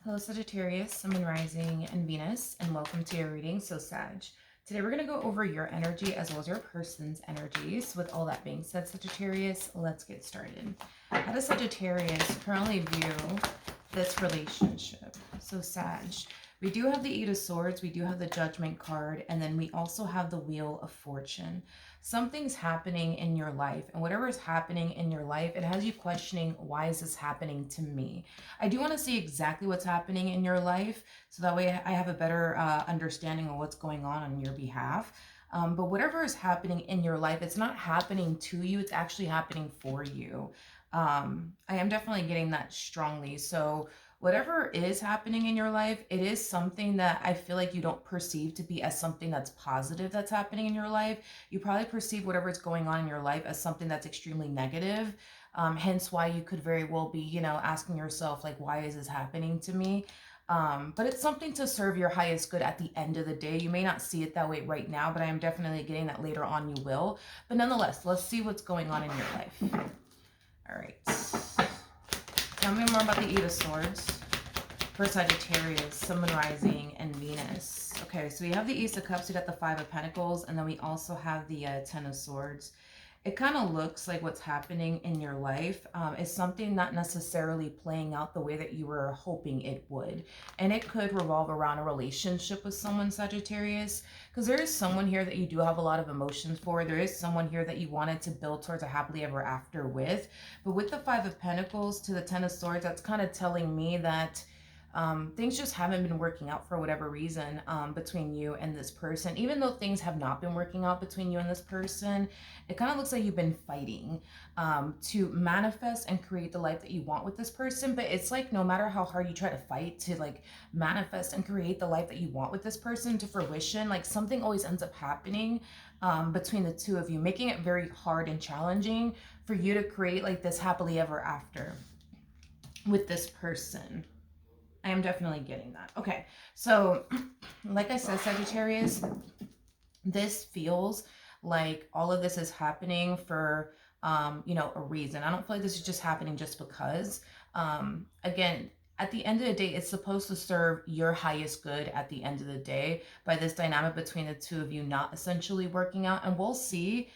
Hello Sagittarius, Sun, Moon, Rising, and Venus, and welcome to your reading, so Sag. Today we're going to go over your energy as well as your person's energies. With all that being said, Sagittarius, let's get started. How does Sagittarius currently view this relationship? So Sag, we do have the Eight of Swords, we do have the Judgment card, and then we also have the Wheel of Fortune. Something's happening in your life, and whatever is happening in your life, it has you questioning, why is this happening to me? I do want to see exactly what's happening in your life, so that way I have a better understanding of what's going on your behalf. But whatever is happening in your life, it's not happening to you, it's actually happening for you. I am definitely getting that strongly. So whatever is happening in your life, it is something that I feel like you don't perceive to be as something that's positive that's happening in your life. You probably perceive whatever's going on in your life as something that's extremely negative. Hence why you could very well be, asking yourself, like, why is this happening to me? But it's something to serve your highest good at the end of the day. You may not see it that way right now, but I am definitely getting that later on you will. But nonetheless, let's see what's going on in your life. All right. Tell me more about the Eight of Swords for Sagittarius, Sun, Moon, Rising, and Venus. Okay, so we have the Ace of Cups, we got the Five of Pentacles, and then we also have the Ten of Swords. It kind of looks like what's happening in your life is something not necessarily playing out the way that you were hoping it would. And it could revolve around a relationship with someone, Sagittarius, because there is someone here that you do have a lot of emotions for. There is someone here that you wanted to build towards a happily ever after with. But with the Five of Pentacles to the Ten of Swords, that's kind of telling me that things just haven't been working out for whatever reason between you and this person. Even though things have not been working out between you and this person, it kind of looks like you've been fighting to manifest and create the life that you want with this person. But it's like no matter how hard you try to fight to like manifest and create the life that you want with this person to fruition, like something always ends up happening between the two of you, making it very hard and challenging for you to create like this happily ever after with this person. I am definitely getting that. Okay, so like I said, Sagittarius, this feels like all of this is happening for, a reason. I don't feel like this is just happening just because. Again, at the end of the day, it's supposed to serve your highest good at the end of the day by this dynamic between the two of you not essentially working out. And we'll see.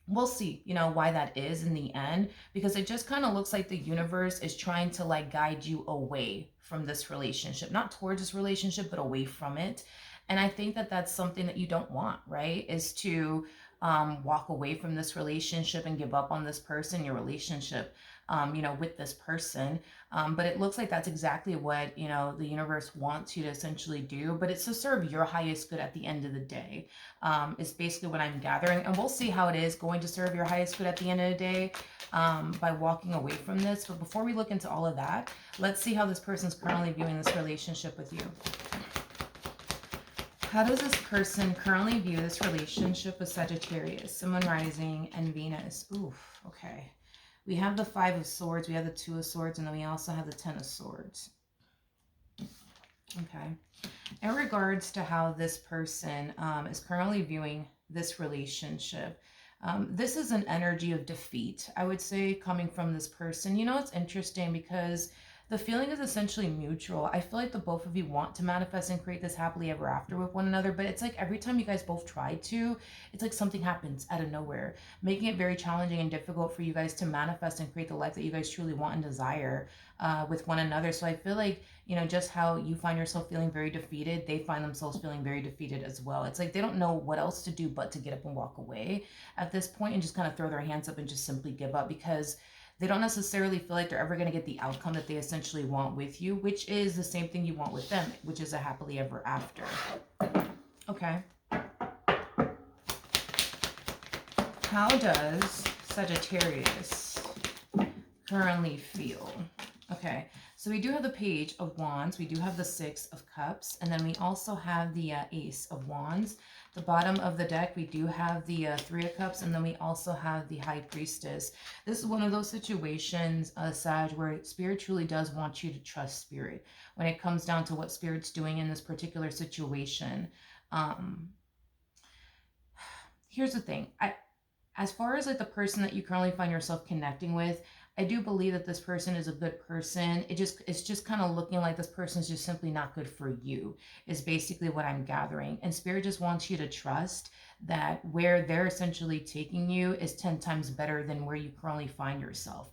We'll see, why that is in the end, because it just kind of looks like the universe is trying to like guide you away from this relationship, not towards this relationship, but away from it. And I think that that's something that you don't want, right? Is to walk away from this relationship and give up on this person, your relationship, with this person. But it looks like that's exactly what, the universe wants you to essentially do. But it's to serve your highest good at the end of the day, is basically what I'm gathering. And we'll see how it is going to serve your highest good at the end of the day by walking away from this. But before we look into all of that, let's see how this person's currently viewing this relationship with you. How does this person currently view this relationship with Sagittarius, Sun, Moon, Rising, and Venus? Oof, okay. We have the Five of Swords, we have the Two of Swords, and then we also have the Ten of Swords. Okay. In regards to how this person is currently viewing this relationship, this is an energy of defeat, I would say, coming from this person. It's interesting because the feeling is essentially mutual. I feel like the both of you want to manifest and create this happily ever after with one another, but it's like every time you guys both try to, it's like something happens out of nowhere, making it very challenging and difficult for you guys to manifest and create the life that you guys truly want and desire with one another. So I feel like, just how you find yourself feeling very defeated, they find themselves feeling very defeated as well. It's like they don't know what else to do but to get up and walk away at this point and just kind of throw their hands up and just simply give up, because they don't necessarily feel like they're ever going to get the outcome that they essentially want with you, which is the same thing you want with them, which is a happily ever after. Okay. How does Sagittarius currently feel? Okay, so we do have the Page of Wands, we do have the Six of Cups, and then we also have the Ace of Wands. The bottom of the deck, we do have the Three of Cups, and then we also have the High Priestess. This is one of those situations, Sag, where Spirit truly does want you to trust Spirit when it comes down to what Spirit's doing in this particular situation. Here's the thing. As far as like the person that you currently find yourself connecting with, I do believe that this person is a good person. It's just kind of looking like this person is just simply not good for you, is basically what I'm gathering. And Spirit just wants you to trust that where they're essentially taking you is 10 times better than where you currently find yourself,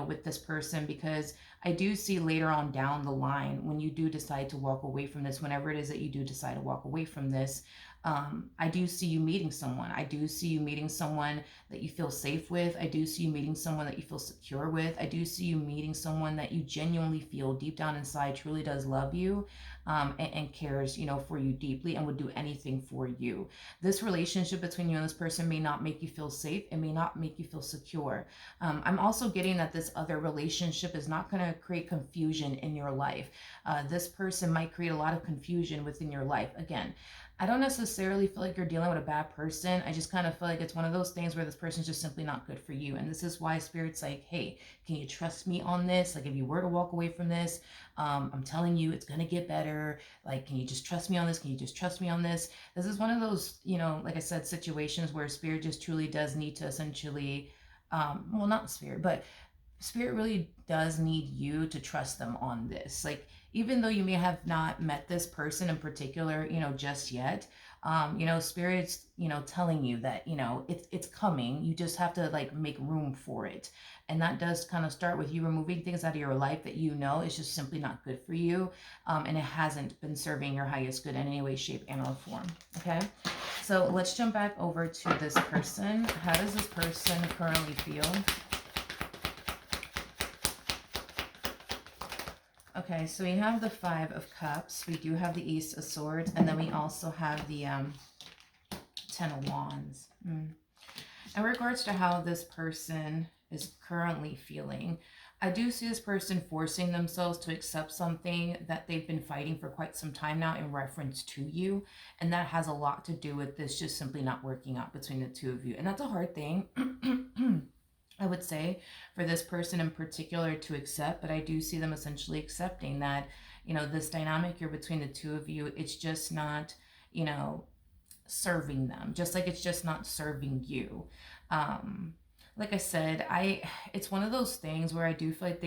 with this person. Because I do see later on down the line, when you do decide to walk away from this, whenever it is that you do decide to walk away from this, I do see you meeting someone. I do see you meeting someone that you feel safe with. I do see you meeting someone that you feel secure with. I do see you meeting someone that you genuinely feel deep down inside truly does love you, and cares, for you deeply, and would do anything for you. This relationship between you and this person may not make you feel safe. It may not make you feel secure. I'm also getting that this other relationship is not going to create confusion in your life. This person might create a lot of confusion within your life. Again, I don't necessarily feel like you're dealing with a bad person. I just kind of feel like it's one of those things where this person's just simply not good for you. And this is why Spirit's like, hey, can you trust me on this? Like, if you were to walk away from this, I'm telling you, it's going to get better. Like, can you just trust me on this? Can you just trust me on this? This is one of those, like I said, situations where Spirit just truly does need to essentially, well, not Spirit, but Spirit really does need you to trust them on this. Like, even though you may have not met this person in particular, just yet, Spirit's, telling you that, it's coming. You just have to like make room for it. And that does kind of start with you removing things out of your life that is just simply not good for you. And it hasn't been serving your highest good in any way, shape, and or form. Okay. So let's jump back over to this person. How does this person currently feel? Okay, so we have the 5 of Cups. We do have the Ace of Swords. And then we also have the 10 of Wands. In regards to how this person is currently feeling, I do see this person forcing themselves to accept something that they've been fighting for quite some time now in reference to you. And that has a lot to do with this just simply not working out between the two of you. And that's a hard thing. I would say, for this person in particular to accept, but I do see them essentially accepting that, this dynamic here between the two of you, it's just not, serving them, just like it's just not serving you. Like I said, it's one of those things where I do feel like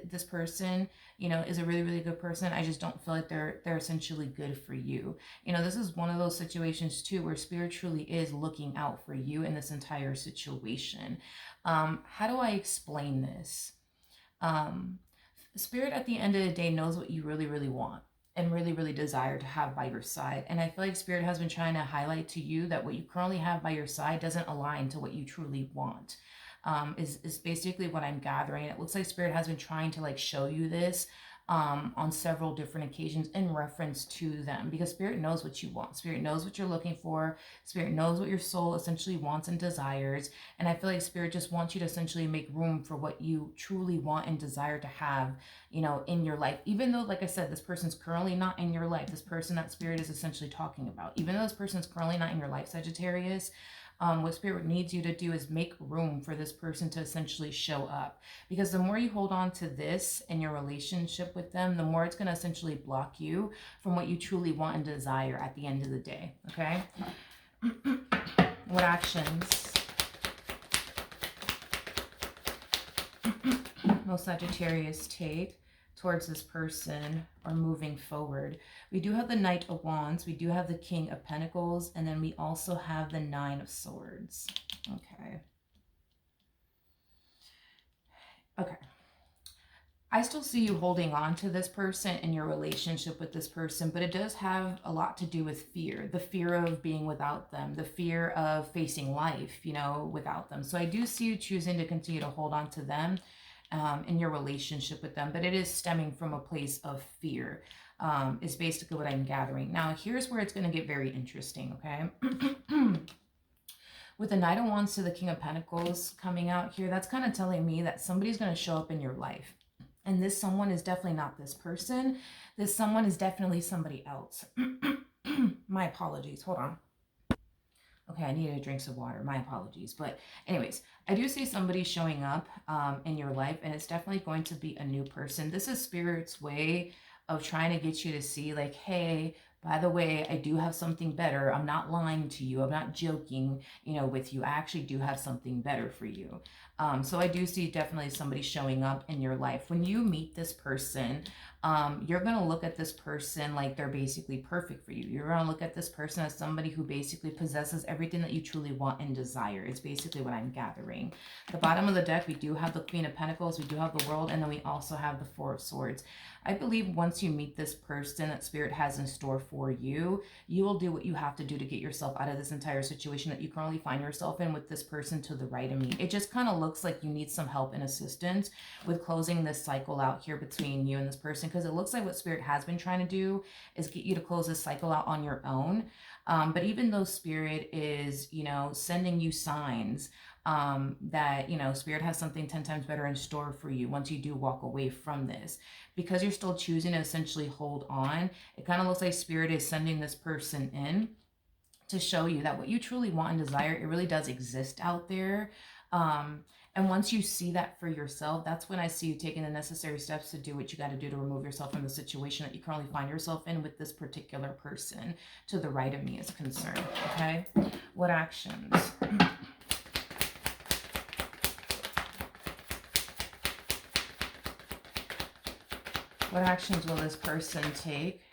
this person, is a really, really good person. I just don't feel like they're essentially good for you. This is one of those situations too, where Spirit truly is looking out for you in this entire situation. How do I explain this? Spirit at the end of the day knows what you really, really want and really, really desire to have by your side. And I feel like Spirit has been trying to highlight to you that what you currently have by your side doesn't align to what you truly want. Is basically what I'm gathering. It looks like Spirit has been trying to like show you this on several different occasions in reference to them, because Spirit knows what you want. Spirit knows what you're looking for. Spirit knows what your soul essentially wants and desires. And I feel like Spirit just wants you to essentially make room for what you truly want and desire to have, in your life. Even though, like I said, this person's currently not in your life, this person that Spirit is essentially talking about, even though this person's currently not in your life, Sagittarius, what Spirit needs you to do is make room for this person to essentially show up. Because the more you hold on to this in your relationship with them, the more it's going to essentially block you from what you truly want and desire at the end of the day. Okay? What actions will Sagittarius take towards this person or moving forward? We do have the Knight of Wands, we do have the King of Pentacles, and then we also have the 9 of Swords. Okay. I still see you holding on to this person in your relationship with this person, but it does have a lot to do with fear. The fear of being without them, the fear of facing life, without them. So I do see you choosing to continue to hold on to them in your relationship with them, but it is stemming from a place of fear, is basically what I'm gathering. Now, here's where it's going to get very interesting, okay? With the Knight of Wands to the King of Pentacles coming out here, that's kind of telling me that somebody's going to show up in your life. And this someone is definitely not this person. This someone is definitely somebody else. My apologies. Hold on. Okay, I needed to drink some water. My apologies. But anyways, I do see somebody showing up in your life, and it's definitely going to be a new person. This is Spirit's way of trying to get you to see, like, hey, by the way, I do have something better. I'm not lying to you. I'm not joking, with you. I actually do have something better for you. So I do see definitely somebody showing up in your life. When you meet this person, you're going to look at this person like they're basically perfect for you. You're going to look at this person as somebody who basically possesses everything that you truly want and desire. It's basically what I'm gathering. The bottom of the deck, we do have the Queen of Pentacles, we do have the World, and then we also have the Four of Swords. I believe once you meet this person that Spirit has in store for you, you will do what you have to do to get yourself out of this entire situation that you currently find yourself in with this person to the right of me. It just kind of looks like you need some help and assistance with closing this cycle out here between you and this person, because it looks like what Spirit has been trying to do is get you to close this cycle out on your own. But even though Spirit is, sending you signs that, Spirit has something 10 times better in store for you once you do walk away from this, because you're still choosing to essentially hold on, it kind of looks like Spirit is sending this person in to show you that what you truly want and desire, it really does exist out there. And once you see that for yourself, that's when I see you taking the necessary steps to do what you got to do to remove yourself from the situation that you currently find yourself in with this particular person to the right of me is concerned. Okay? What actions? What actions will this person take?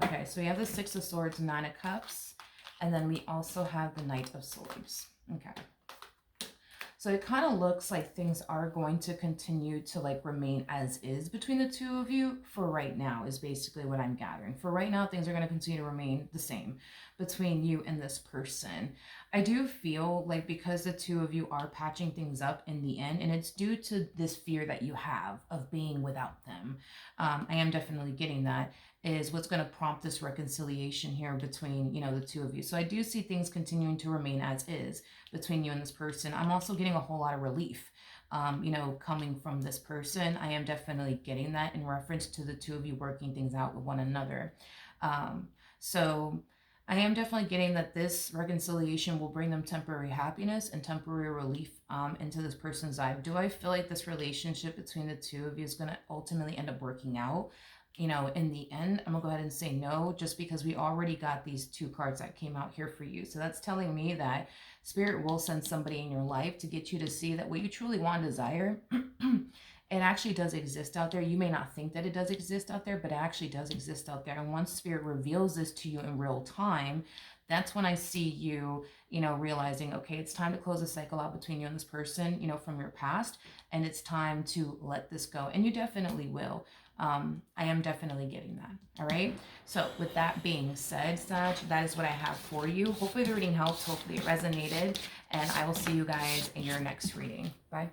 Okay, so we have the Six of Swords, Nine of Cups, and then we also have the Knight of Swords. Okay. So it kind of looks like things are going to continue to remain as is between the two of you for right now is basically what I'm gathering. For right now, things are going to continue to remain the same between you and this person. I do feel like because the two of you are patching things up in the end, and it's due to this fear that you have of being without them. I am definitely getting that is what's going to prompt this reconciliation here between, the two of you. So I do see things continuing to remain as is between you and this person. I'm also getting a whole lot of relief, coming from this person. I am definitely getting that in reference to the two of you working things out with one another. So I am definitely getting that this reconciliation will bring them temporary happiness and temporary relief into this person's life. Do I feel like this relationship between the two of you is going to ultimately end up working out? In the end, I'm gonna go ahead and say no, just because we already got these two cards that came out here for you. So that's telling me that Spirit will send somebody in your life to get you to see that what you truly want and desire, it actually does exist out there. You may not think that it does exist out there, but it actually does exist out there. And once Spirit reveals this to you in real time, that's when I see you, realizing, okay, it's time to close the cycle out between you and this person, from your past, and it's time to let this go. And you definitely will. I am definitely getting that. All right. So with that being said, Sag, that is what I have for you. Hopefully the reading helped. Hopefully it resonated. And I will see you guys in your next reading. Bye.